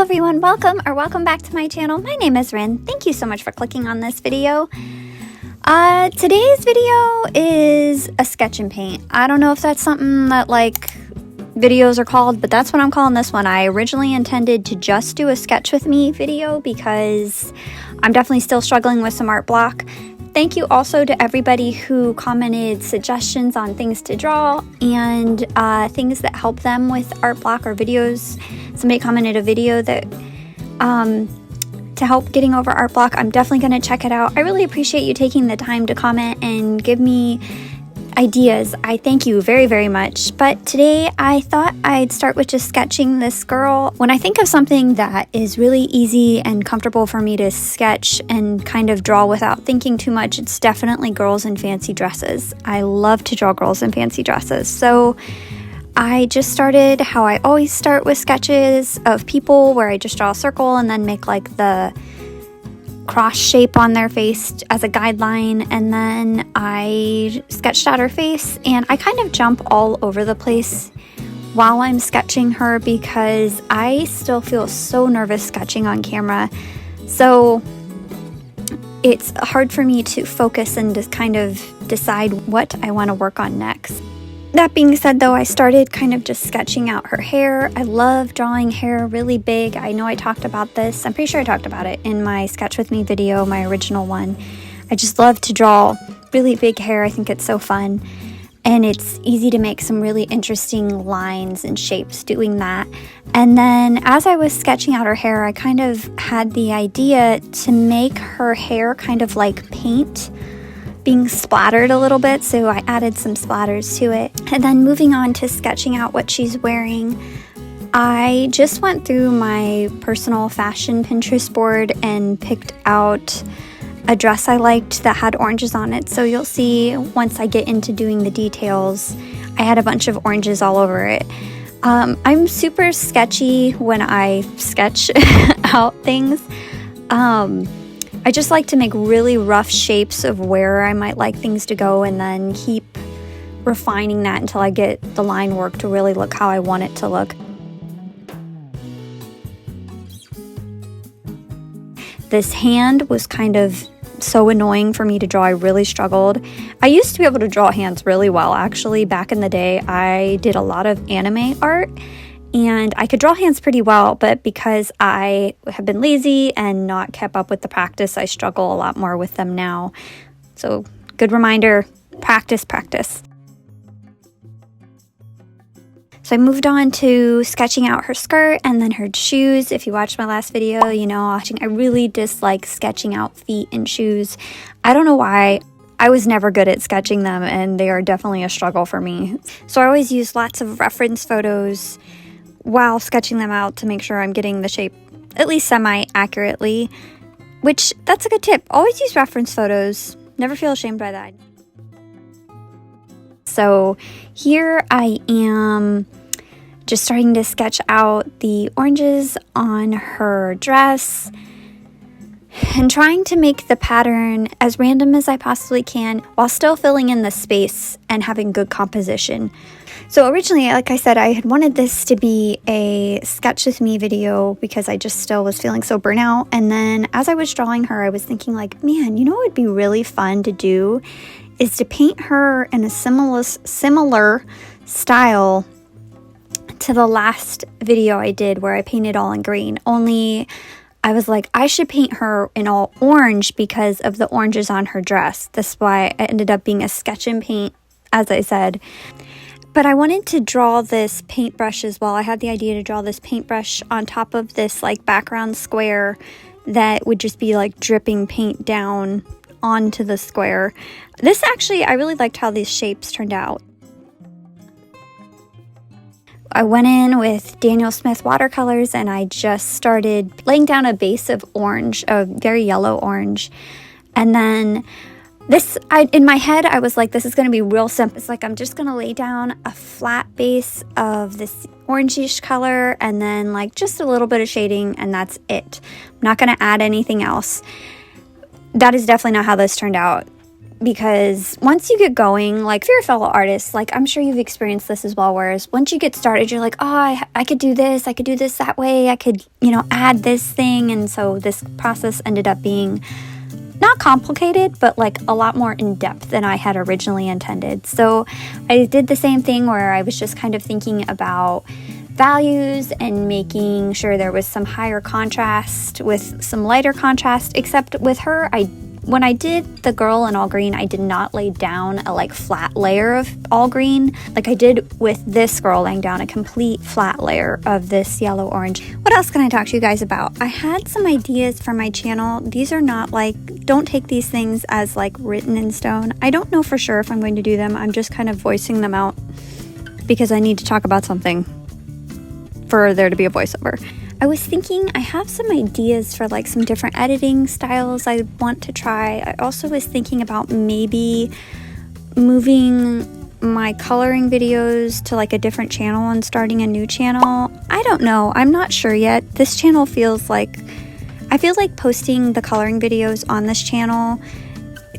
everyone, welcome back to my channel. My name is Rin. Thank you so much for clicking on this video. Today's video is a sketch and paint. I don't know if that's something that like videos are called, but that's what I'm calling this one. I originally intended to just do a sketch with me video because I'm definitely still struggling with some art block. Thank you also to everybody who commented suggestions on things to draw and things that help them with art block or videos. Somebody commented a video that to help getting over art block. I'm definitely going to check it out. I really appreciate you taking the time to comment and give me ideas. I thank you very, very much. But today I thought I'd start with just sketching this girl. When I think of something that is really easy and comfortable for me to sketch and kind of draw without thinking too much, it's definitely girls in fancy dresses. I love to draw girls in fancy dresses. So I just started how I always start with sketches of people, where I just draw a circle and then make like the cross shape on their face as a guideline, and then I sketched out her face, and I kind of jump all over the place while I'm sketching her because I still feel so nervous sketching on camera, so it's hard for me to focus and just kind of decide what I want to work on next. That being said, though, I started kind of just sketching out her hair. I love drawing hair really big. I know I talked about this. I'm pretty sure I talked about it in my Sketch With Me video, my original one. I just love to draw really big hair. I think it's so fun. And it's easy to make some really interesting lines and shapes doing that. And then as I was sketching out her hair, I kind of had the idea to make her hair kind of like paint, being splattered a little bit, so I added some splatters to it. And then moving on to sketching out what she's wearing, I just went through my personal fashion Pinterest board and picked out a dress I liked that had oranges on it. So you'll see once I get into doing the details, I had a bunch of oranges all over it. I'm super sketchy when I sketch out things. I just like to make really rough shapes of where I might like things to go and then keep refining that until I get the line work to really look how I want it to look. This hand was kind of so annoying for me to draw. I really struggled. I used to be able to draw hands really well, actually. Back in the day, I did a lot of anime art, and I could draw hands pretty well, but because I have been lazy and not kept up with the practice, I struggle a lot more with them now. So, good reminder, practice, practice. So I moved on to sketching out her skirt and then her shoes. If you watched my last video, you know, I really dislike sketching out feet and shoes. I don't know why. I was never good at sketching them, and they are definitely a struggle for me. So I always use lots of reference photos while sketching them out to make sure I'm getting the shape at least semi-accurately, which that's a good tip. Always use reference photos. Never feel ashamed by that. So here I am just starting to sketch out the oranges on her dress and trying to make the pattern as random as I possibly can while still filling in the space and having good composition. So originally, like I said, I had wanted this to be a sketch with me video because I just still was feeling so burnout. And then as I was drawing her, I was thinking like, man, you know what would be really fun to do is to paint her in a similar style to the last video I did where I painted all in green. Only I was like, I should paint her in all orange because of the oranges on her dress. That's why it ended up being a sketch and paint, as I said. But I wanted to draw this paintbrush as well. I had the idea to draw this paintbrush on top of this like background square that would just be like dripping paint down onto the square. This actually, I really liked how these shapes turned out. I went in with Daniel Smith watercolors and I just started laying down a base of orange, a very yellow orange. And then in my head, I was like, this is going to be real simple. It's like I'm just going to lay down a flat base of this orangish color and then like just a little bit of shading, and that's it. I'm not going to add anything else. That is definitely not how this turned out. because once you get going, like if you're a fellow artist, like I'm sure you've experienced this as well, whereas once you get started, you're like, oh, I could do this that way, I could, add this thing. And so this process ended up being not complicated, but like a lot more in depth than I had originally intended. So I did the same thing where I was just kind of thinking about values and making sure there was some higher contrast with some lighter contrast, except with her, when I did the girl in all green, I did not lay down a like flat layer of all green like I did with this girl, laying down a complete flat layer of this yellow orange. What else can I talk to you guys about? I had some ideas for my channel. These are not like, don't take these things as like written in stone. I don't know for sure if I'm going to do them. I'm just kind of voicing them out because I need to talk about something for there to be a voiceover. I was thinking I have some ideas for like some different editing styles I want to try. I also was thinking about maybe moving my coloring videos to like a different channel and starting a new channel. I don't know. I'm not sure yet. This channel feels like, I feel like posting the coloring videos on this channel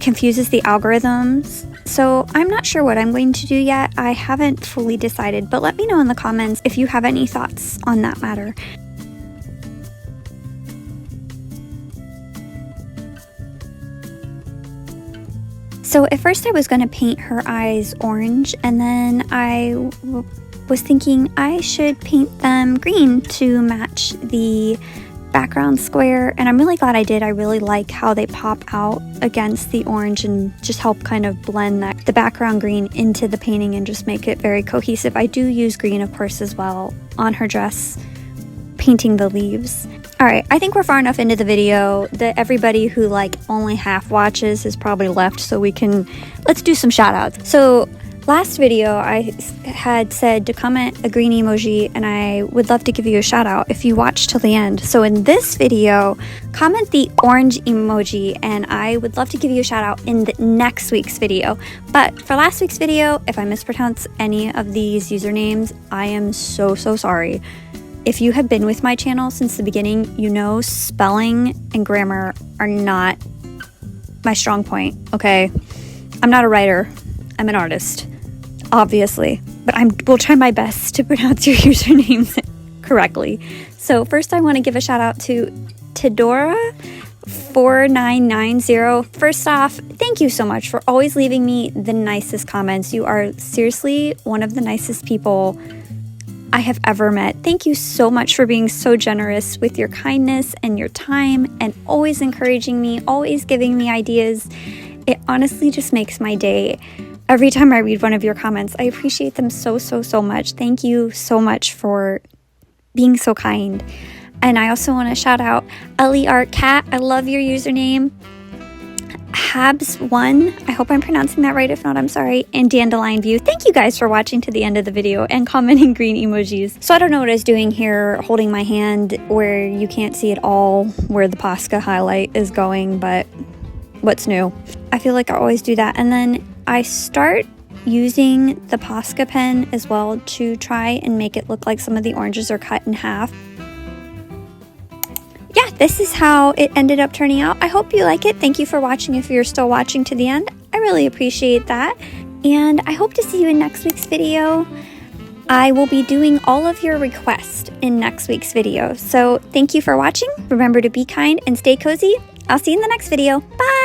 confuses the algorithms. So I'm not sure what I'm going to do yet. I haven't fully decided, but let me know in the comments if you have any thoughts on that matter. So at first I was going to paint her eyes orange, and then I was thinking I should paint them green to match the background square, and I'm really glad I did. I really like how they pop out against the orange and just help kind of blend the background green into the painting and just make it very cohesive. I do use green, of course, as well on her dress, painting the leaves. Alright, I think we're far enough into the video that everybody who like only half watches is probably left, so let's do some shout outs. So last video I had said to comment a green emoji and I would love to give you a shout out if you watch till the end. So in this video, comment the orange emoji and I would love to give you a shout out in the next week's video. But for last week's video, if I mispronounce any of these usernames, I am so sorry. If you have been with my channel since the beginning, you know spelling and grammar are not my strong point, okay? I'm not a writer, I'm an artist, obviously, but I will try my best to pronounce your usernames correctly. So first I want to give a shout out to Tedora4990. First off, thank you so much for always leaving me the nicest comments. You are seriously one of the nicest people I have ever met. Thank you so much for being so generous with your kindness and your time and always encouraging me, always giving me ideas. It honestly just makes my day. Every time I read one of your comments, I appreciate them so much. Thank you so much for being so kind. And I also want to shout out Ellie Art Cat. I love your username. Habs1, I hope I'm pronouncing that right. If not, I'm sorry. And Dandelion View. Thank you guys for watching to the end of the video and commenting green emojis. So I don't know what I was doing here, holding my hand where you can't see at all where the Posca highlight is going, but what's new? I feel like I always do that. And then I start using the Posca pen as well to try and make it look like some of the oranges are cut in half. Yeah, this is how it ended up turning out. I hope you like it. Thank you for watching if you're still watching to the end. I really appreciate that. And I hope to see you in next week's video. I will be doing all of your requests in next week's video. So thank you for watching. Remember to be kind and stay cozy. I'll see you in the next video. Bye!